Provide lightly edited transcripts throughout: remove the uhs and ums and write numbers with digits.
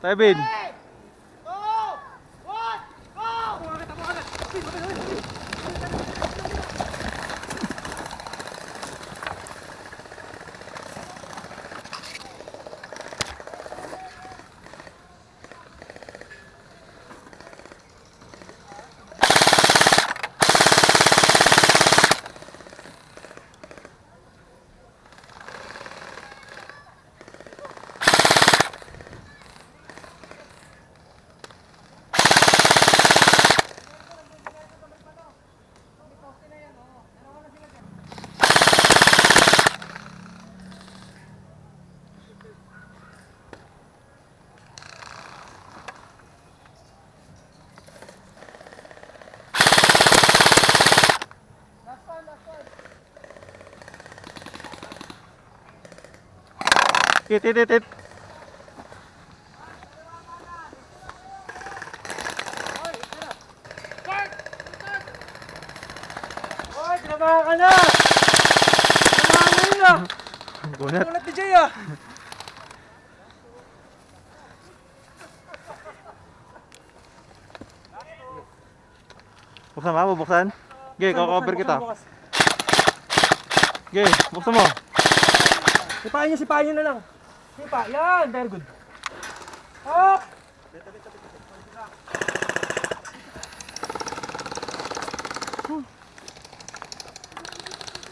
7. Hit. Oy, tinabahan ka na! Tinabahan na! Gunat. Ulat ni Jay ah! Buksan ba? Bubuksan? Gay, cover kita. Gay, buksan mo. Sipahin nyo na lang. Sipa, yan! Very good. Up!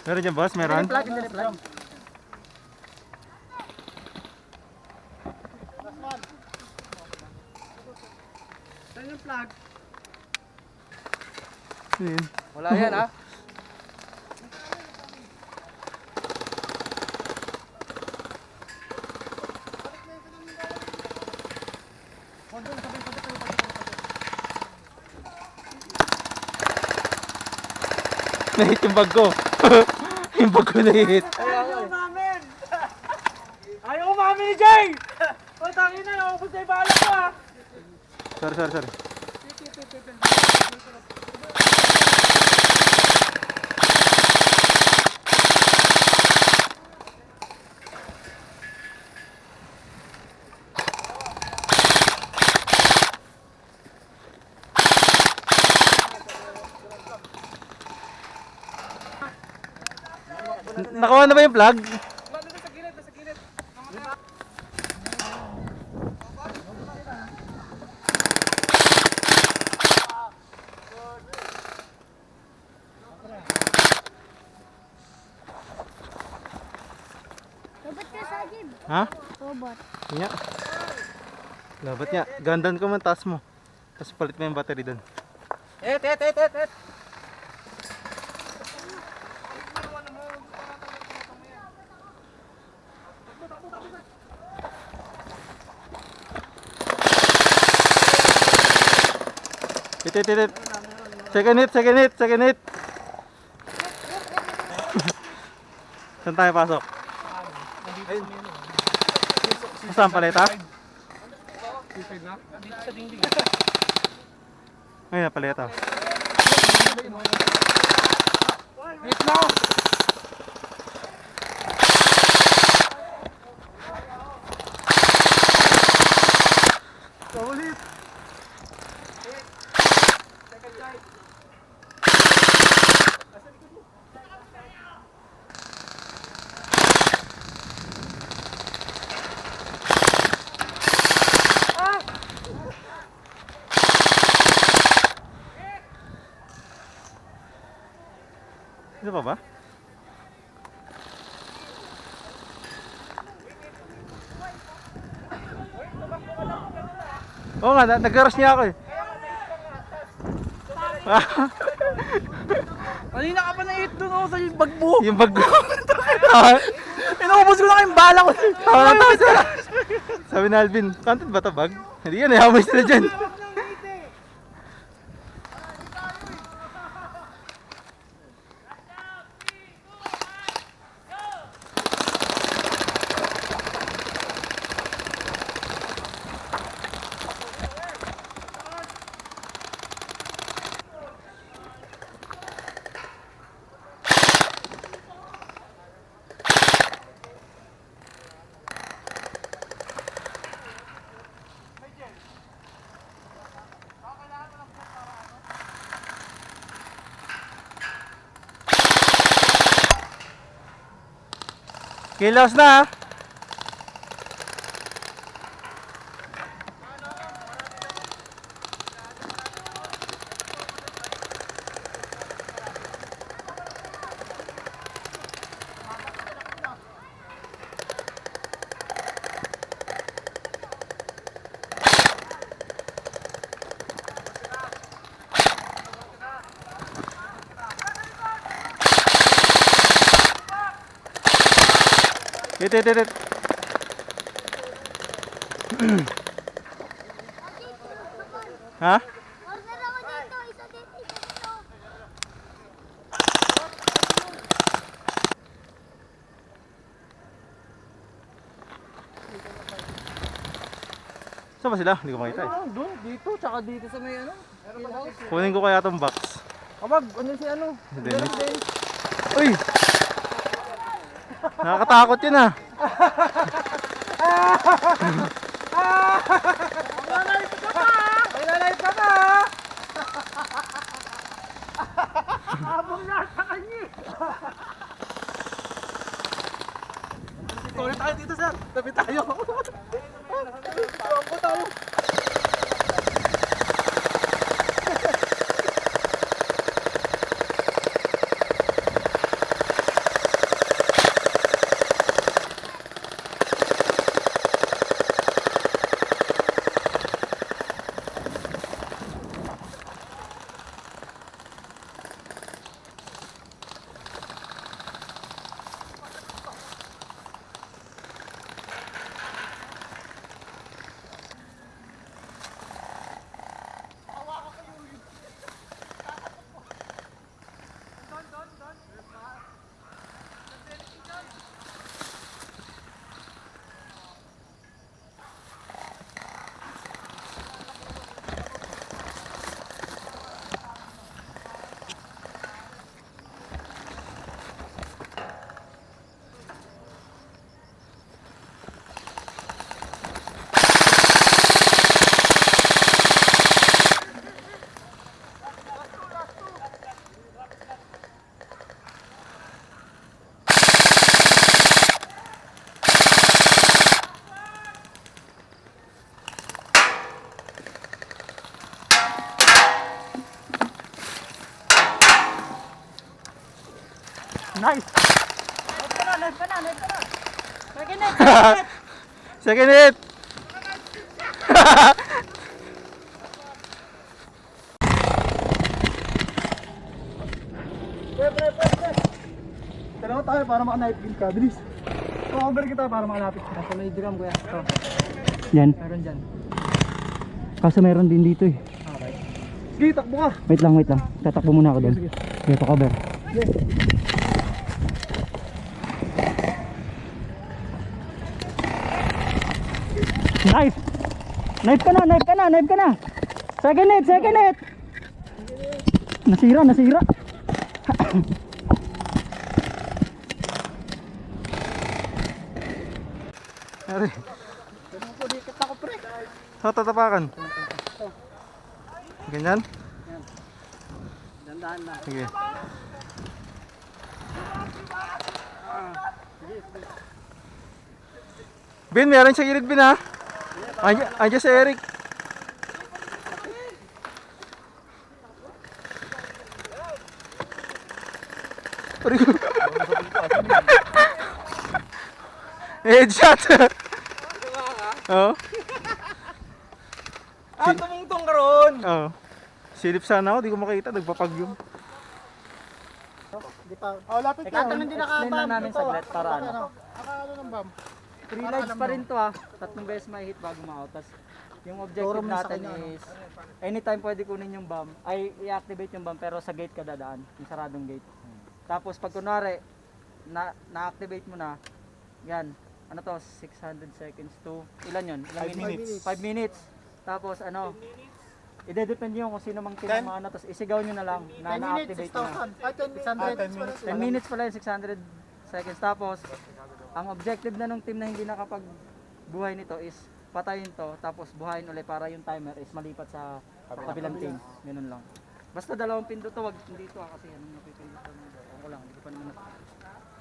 Meron dyan, boss? Meron? Plug, hindi plug. Saan yung plug? Yun. Wala yan ha? Nahit yung bag ko. Yung bag ko nahit. Ayaw umamin! Ayaw umamin ni Jay! O tangin na, naubos na yung bala ko ha! Sorry. Nakuha na ba yung plug? Nasa gilid. Robot ka sa agib. Ha? Robot. Nya. Labat niya. Gandan ko man taas mo. Tapos palit mo yung battery doon. Et! Hit. Second hit. Saan tayo pasok? Saan paleta? Dito sa dingding. Ayun na paleta. Wait now! Ulit! Second side. Ito pa ba? Oo nga, nag-rush niya ako eh. Kanina ka pa na-hit doon ako sa bag mo. Yung bag ko. Inuubos ko na kayong bala ko. Sabi na Alvin, content ba ito bag? Hindi yan, hamay sila dyan. Kilos na ha. Hit. Ha? Order ako dito. Isa dito. Saan ba sila? Hindi ko makita eh. Doon, dito, tsaka dito sa may ano. Kunin ko kaya tong box. Kabag, ano si ano? Dennis. Uy! Nakakatakot yun ah. Maglalay ka pa! Habang nasa kanya eh. Tuloy tayo dito, sir. Tabi tayo. Tuwang ko tayo. Nice! Knife ka na. Second hit! Dalawa tayo para maka-knife kill ka. Bilis. Cover kita para makalapit ka. Nasa may drum kuya. Ito. Yan. Meron dyan. Kaso meron din dito eh. Okay. Sige, takbo ka. Wait lang. Tatakbo muna ako doon. Sige. Sige, cover. Sige. Knife! Knife ka na! Second hit! Nasira! Ari, Dikit ako pre. saan tatapakan? Ganyan? Dandahan na. Sige. Bin, meron sa gilid, Bin ha? Andiyan si Eric. Headshot! Oo. Tumungtong ka ron. Oo. Silip sana ako, di ko makita, nagpapagyum. Oh, lapit ka. Explain lang namin saglit para ano. Akala ng bomb. 3 lives pa rin to ah. 3 beses may hit bago ma-out. Tas yung objective natin is anytime pwede kunin yung bomb. Ay i-activate yung bomb pero sa gate ka dadaan. Yung saradong gate. Tapos pag kunwari na-activate mo na, yan. Ano to? 600 seconds to ilan yun? Ilang 5 minutes. 5 minutes. Tapos ano? Ide-depende yung kung sino mang tinamana. Tapos isigaw nyo na lang na na-activate nyo na. 10 minutes pala yung 600 seconds. Tapos, ang objective na nung team na hindi nakapagbuhay nito is patayin to, tapos buhayin ulit para yung timer is malipat sa kabilang team. Ganun lang. Basta dalawang pindot to, wag hindi to kasi anong napipindot ko. Ako lang, hindi ko pa naman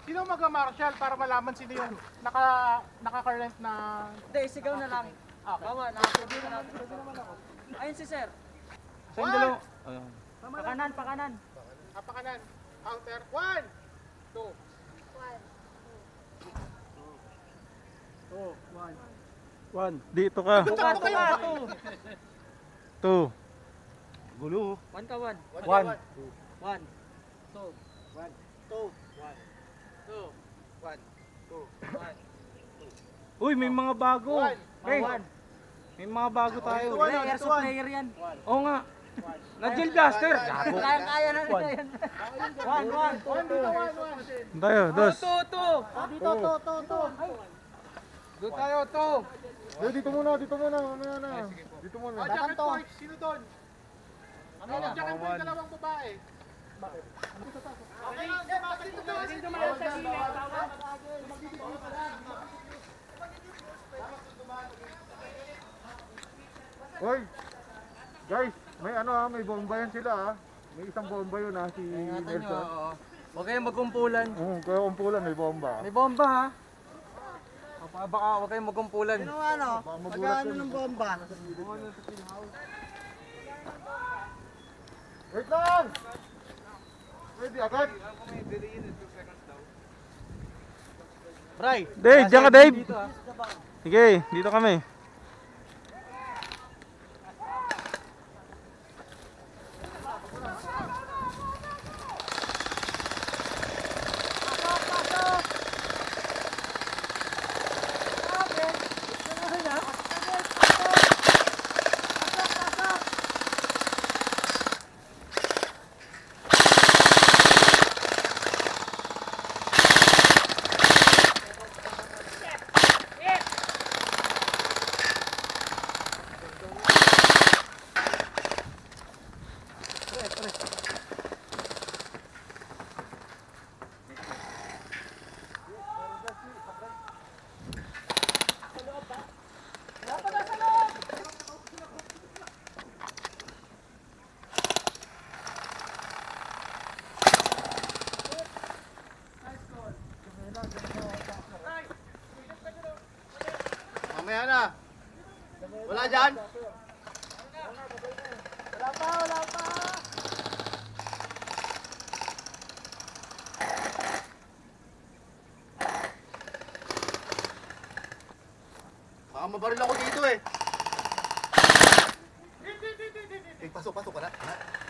Sino mag-marshal para malaman sino yung naka-current na... Hindi, isigaw na lang. Bawa, nakasabi na natin. Ayun si sir. Sa yung dalawa. Ayun. Pakanan, pakanan. Apakanan. Counter. 1, 2. 1. Dito ka. Tuka, tuka. 2. Gulo. 1 ka, 1. 1. 1. 2. Uy, may mga bago. Hey, 1. may mga bago tayo. Hey, airsoft player yan. Oo nga. Na-gel blaster. Kaya na nila yan. 1. Tayo, dos. Dito, to. Doon tayo, to. Dito muna. Mamaya na. Dito muna. Jacket boys. Sino doon? Jacket boys, dalawang babae. Okay, dito muna sa sine. Hoy! Guys, may ano ha, may bomba yan sila ha. May isang bomba yun ha, si Nelson. Huwag kayong magkumpulan. Kaya kumpulan, may bomba. May bomba ha. Baka huwag kayong magkumpulan. Magkano ng bomba? Wait lang! Ready agad? Bray. Dave, diyan ka, Dave. Sige, dito kami. Mamaya na. Wala dyan? Baka mabaril ako dito eh. Pasok ka na.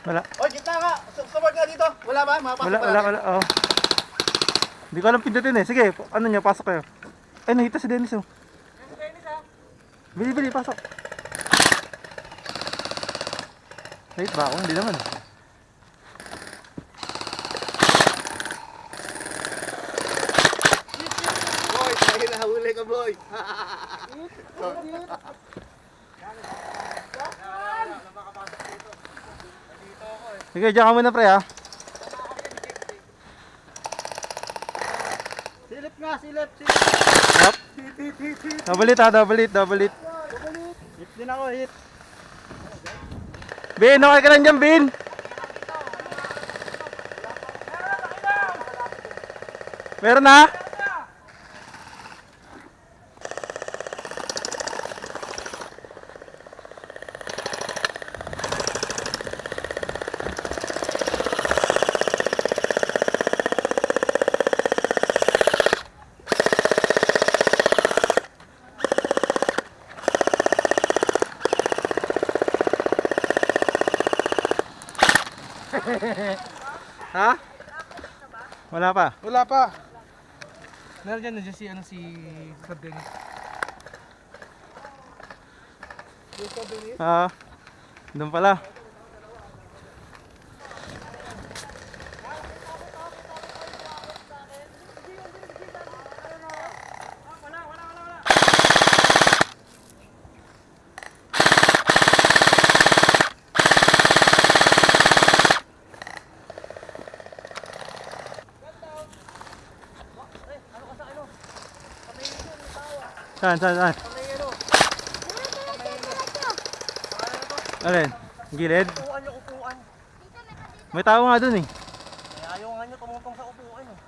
Wala. Oy, kita ka! Support ka dito! Wala ba? Mapasok Wala. Oh. Hindi ko alam pindutin eh. Sige, ano nyo, pasok kayo. Ay, nakita si Dennis oh. Bili, pasok. Wait ba ako? Hindi naman. Boy, tayo na huli ka boy! Sige, diyan ka muna pre ha. Silip nga, silip. Up. Double it. Hit din ako, hit. Bin, okay ka lang dyan, Bin. Meron na? Ha? Wala pa. Wala pa. Meron dyan nandiyan si Sir Dennis. Doon pala. Saan? Alin? Gilid? Upuan. May tao nga dun eh. Ayaw nga nyo tumutong sa upuan eh.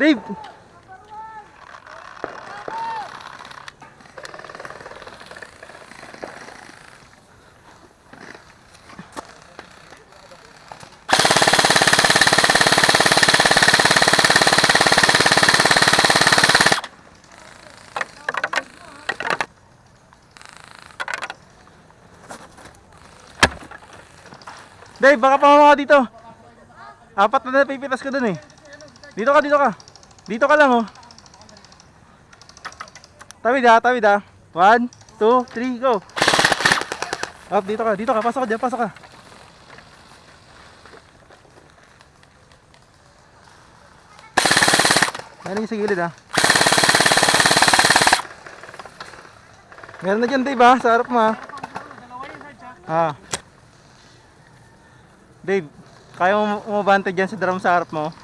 Dave! Dave, baka pamama ka dito. Apat na napipitas ko dun eh. Dito ka, dito ka. Dito ka lang oh. Tawid ha. 1, 2, 3, go. Up, dito ka. Pasok ka dyan, pasok ka. Meron yung sa gilid ha. Meron na dyan Dave ha, sa harap mo ha. Ah. Dave, kaya mo umabante dyan sa drum sa harap mo?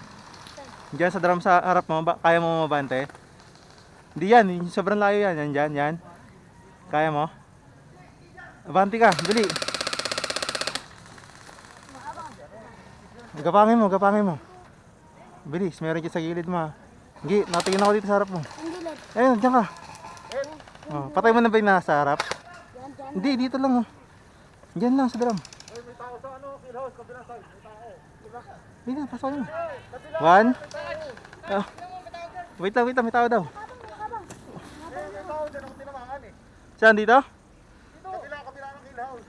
Dyan sa drum sa harap mo, kaya mo umabante? Hindi yan, sobrang layo yan. Yan. Kaya mo? Abante ka, dali. Gapangin mo. Bilis, meron dyan sa gilid mo ha. Hindi, natingin ako dito sa harap mo. Ang gilid. Ayun, dyan ka. Oh, patay mo na ba yung nasa harap? Hindi, dito lang oh. Dyan lang sa drum. Dito, pasok mo. 1. Ah. Wait lang, may tao daw. Saan dito? Kabila ng kill house.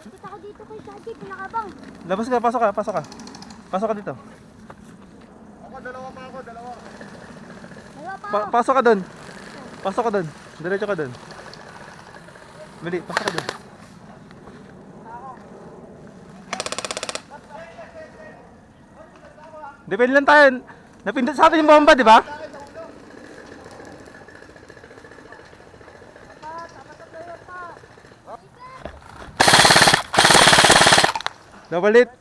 Kita ko dito kay Shadi, pinakabang. Labas ka, pasok ka. Pasok ka dito. Dalawa pa ako. Dalawa pa ako. Pasok ka doon. Diretso ka doon. Bili, pasok ka doon. Depende lang tayo. Napindot sa atin yung bomba, di ba? Double hit.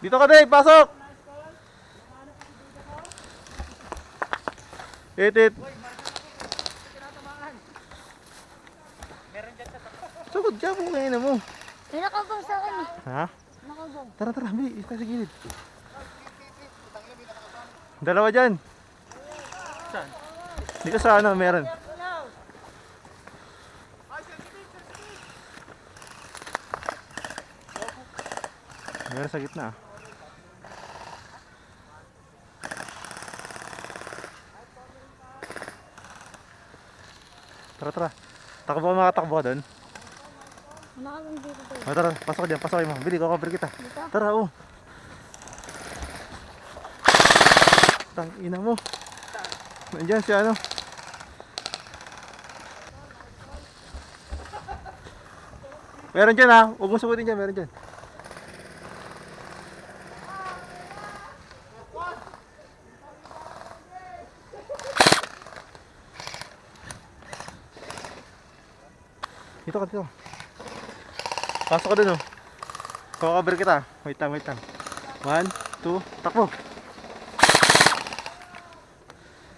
Dito ka Dave, pasok! Hit. Sugod ka po ngayon mo. May nakabang sa akin eh. Ha? Nakabang. Tara, bili, isa sa gilid. Dalawa dyan. Saan? Dito sa ano, meron. Meron sa gitna. Tara. Takbo ka, makatakbo ka doon. Nakabang dito tayo. Tara, pasok ka dyan, pasok mo. Bili, kukover kita. Dito? Tara, oh. Tang ina mo. Nandiyan si ano. Meron dyan ha, huwag mong subutin dyan, meron dyan. Dito. Pasok ka dun oh. Cover kita. Wait lang. 1, 2, takbo.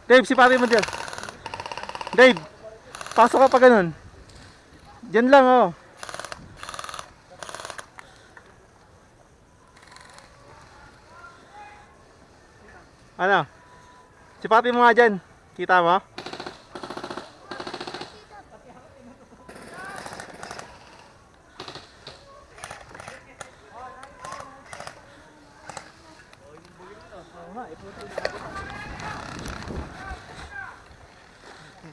Dave, sipati mo dyan. Dave, pasok ka pa ganun. Dyan lang oh. Ano? Sipati mo nga dyan. Kita mo?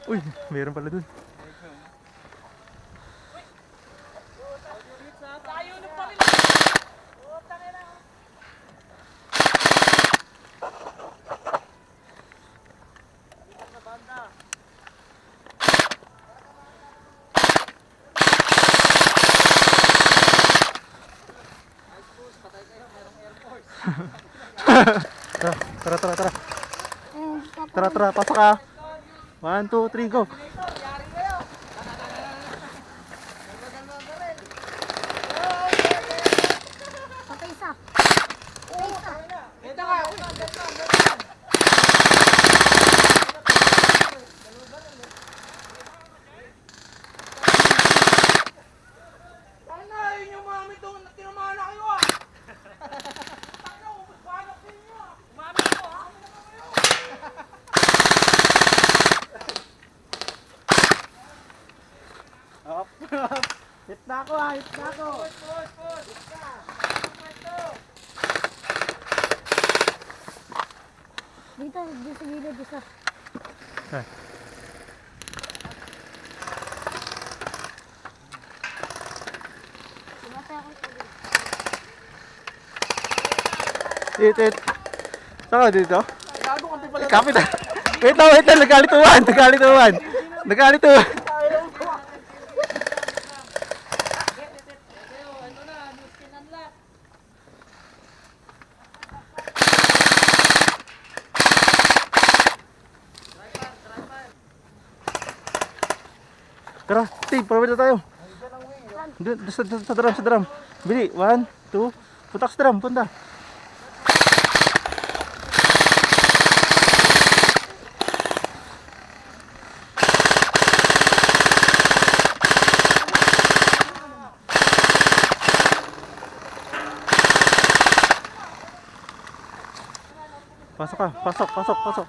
Uy, meron pala dun. Tara, tara, tara. Ayun, Tara, tara, pasok ka. 1, 2, 3, go. patay isa. Patay isa. Hit na ako ha, hit na ako. Dito, dito sa gilid, isa. Ah. Tumatay ako sa gilid. It. Saan ka dito? Kapit na. Wait lang, nagkalituan. Nagkalituan. Tara, Steve, pabalik na tayo. Doon, sa drum. Bili, 1, 2, putak sa drum, punta. Pasok ka, pasok.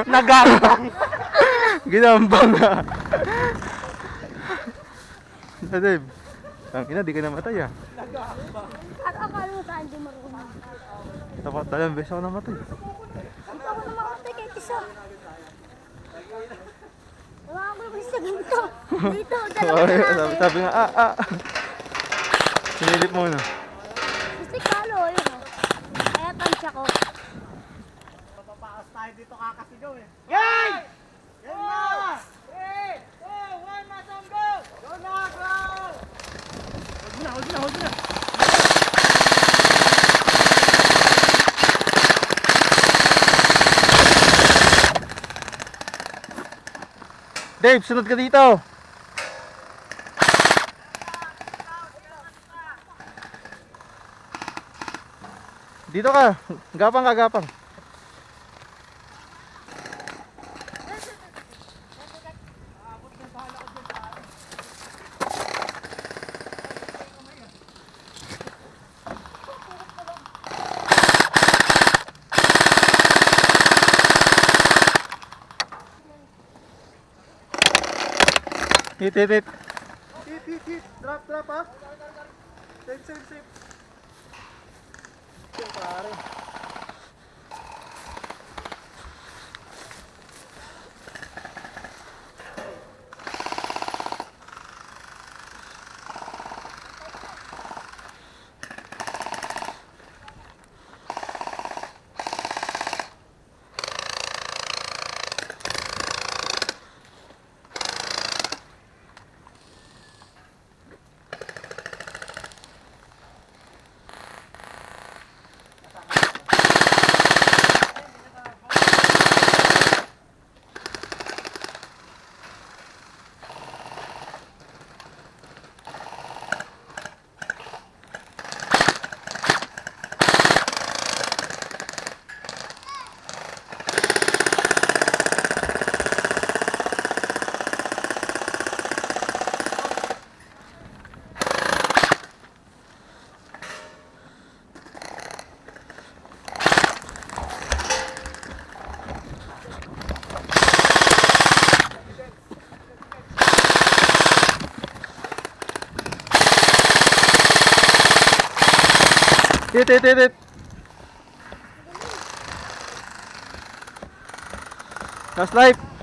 Nagambang. Ginambang nga. Dave, tangina, di ka namatay ah. At akala mo saan di marunong. Dapat dalang beses ako namatay. Hindi ako namakatay kahit isa. Nawakan ko yung sa ganito. Dito, dalawa na natin. Sabi nga, Sinilip mo na. Kasi kalo, yun o. Kaya tansya ko. Papakas tayo dito kakasigaw eh. Game! Game na! 3, 2, 1, masang go! Go na, go! Hold mo na. Dave, sunod ka dito. Dito ka. Gapang. Hit. Hit. Drop ah. Safe. Hit. Last life.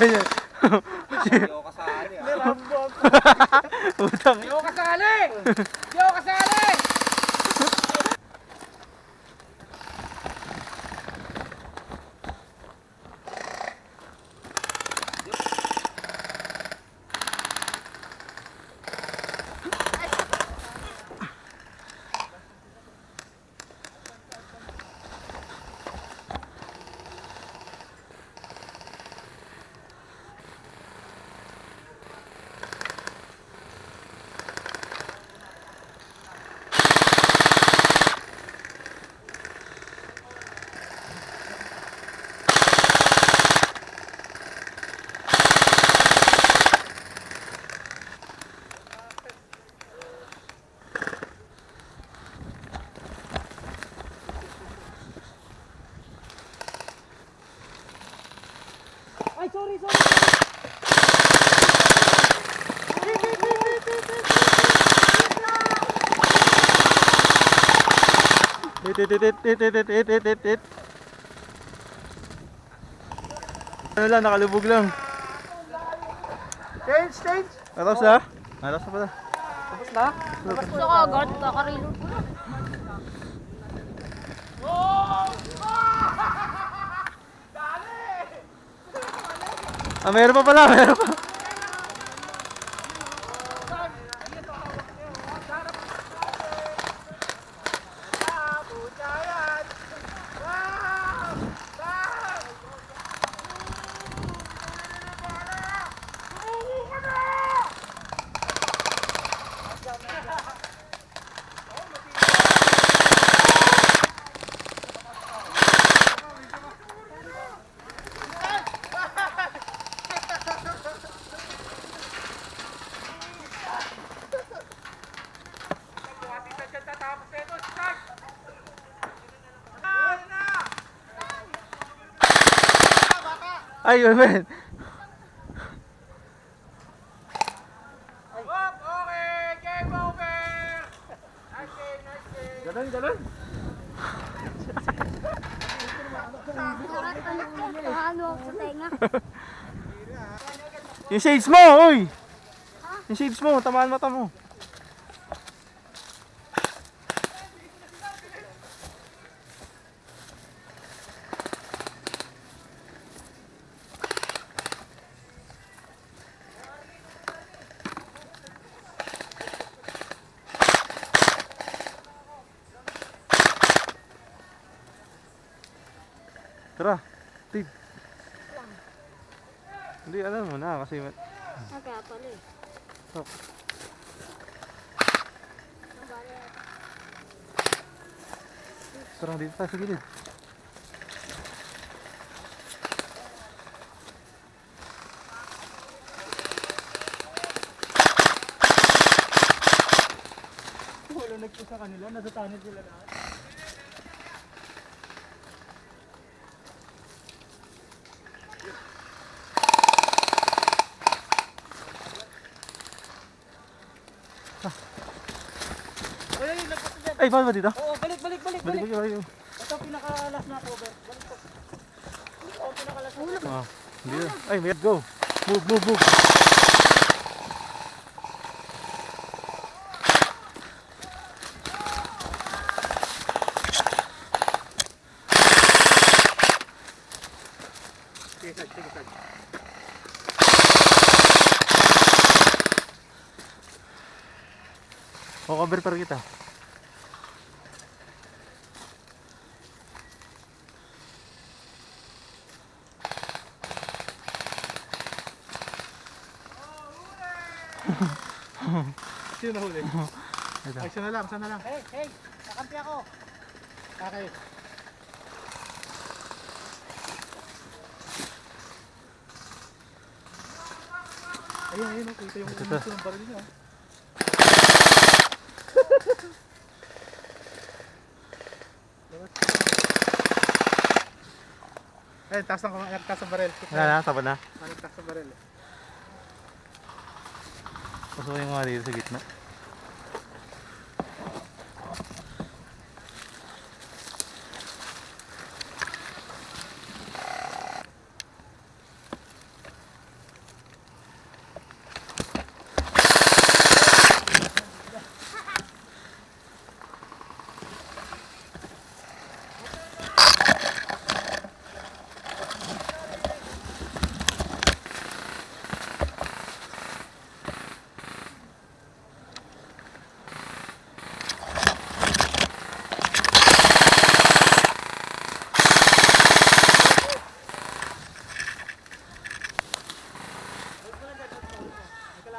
ganyan. Hindi ako kasali ah. Utang. Hindi ako kasali! Hindi ako kasali! Ay, sorry, sorry. Tit. Ano lang, nakalubog lang. Change! Atas na? Atas na pala. Tapos na? Gusto ko agad, kakarilo ko. Ah, meron pa pala, meron pa. Ay, yun, men. Okay! Game over! Nice game! Ganun. Ano ako sa tenga? Yung shades mo, oy! Yung shades mo, tamaan mata mo. Tara, Tid. Hindi, alam mo na kasi Kaya pala eh. Oh. Tara, dito tayo sa gilid. Wala nagpo sa kanila, nasa tunnel sila lahat. Ay, nagpunta dyan. Ay, paano ba dito? Oo, balik. Balik. Ito ang pinaka-last na cover. Balik ko. Ito ang pinaka-last na cover. Ah, dito. Ay, may go. Move. O, cover pa rin kita. Sino nahuli? Ito. Ay, sana lang. Hey, nakampi ako. Okay. Ayun, kita yung Ito. umiso ng baril niya. Ayun, taas ng baril. Wala na, tapos na. Taas ng baril. Pasukin mo nga dito sa gitna.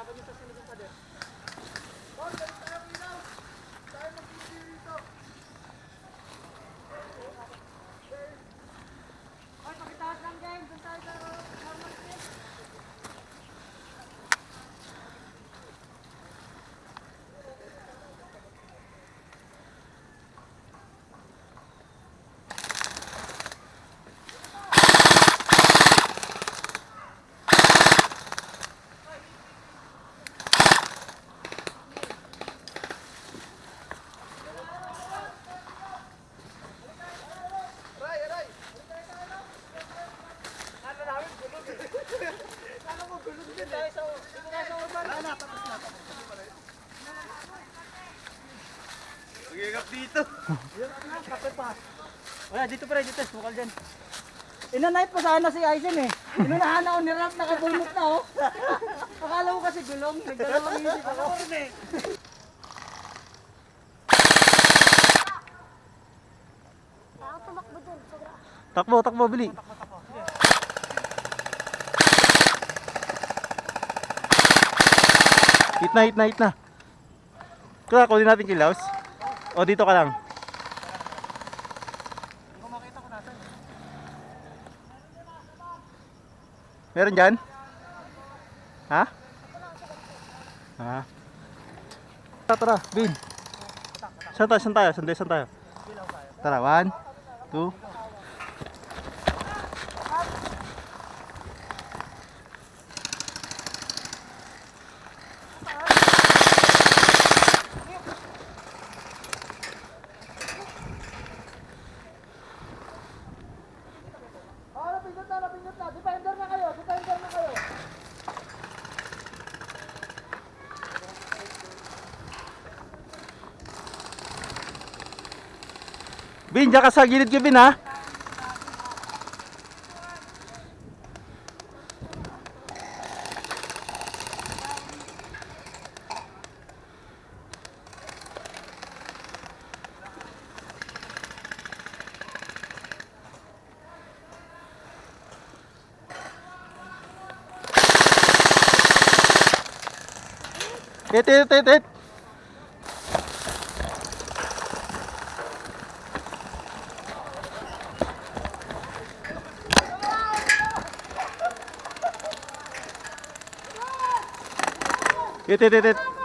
laban nyo sa sunod ng pader. Hoy, pakitaas lang game. Doon tayo sa normal speed. Wala, dito pre, dito. Bukal dyan. Inanight pa sana si Aizen eh. Inunahan ako ni Rap, nakabunot na oh. Akala ko kasi gulong, nagdalawang isip ako. Ako tumakbo dun. Sobra. Takbo, takbo, bili. Hit na, hit na, hit na. Kaya kunin natin kilaws. O dito ka lang. Meron dyan? Ha? Ha? Tara, Bin. Saan tayo, saan tayo? Saan tayo? Tara, 1, 2. Napindot na. Defender na kayo, defender na kayo. Bin, dyan ka sa gilid ka, Bin, ha? Hit. Hit.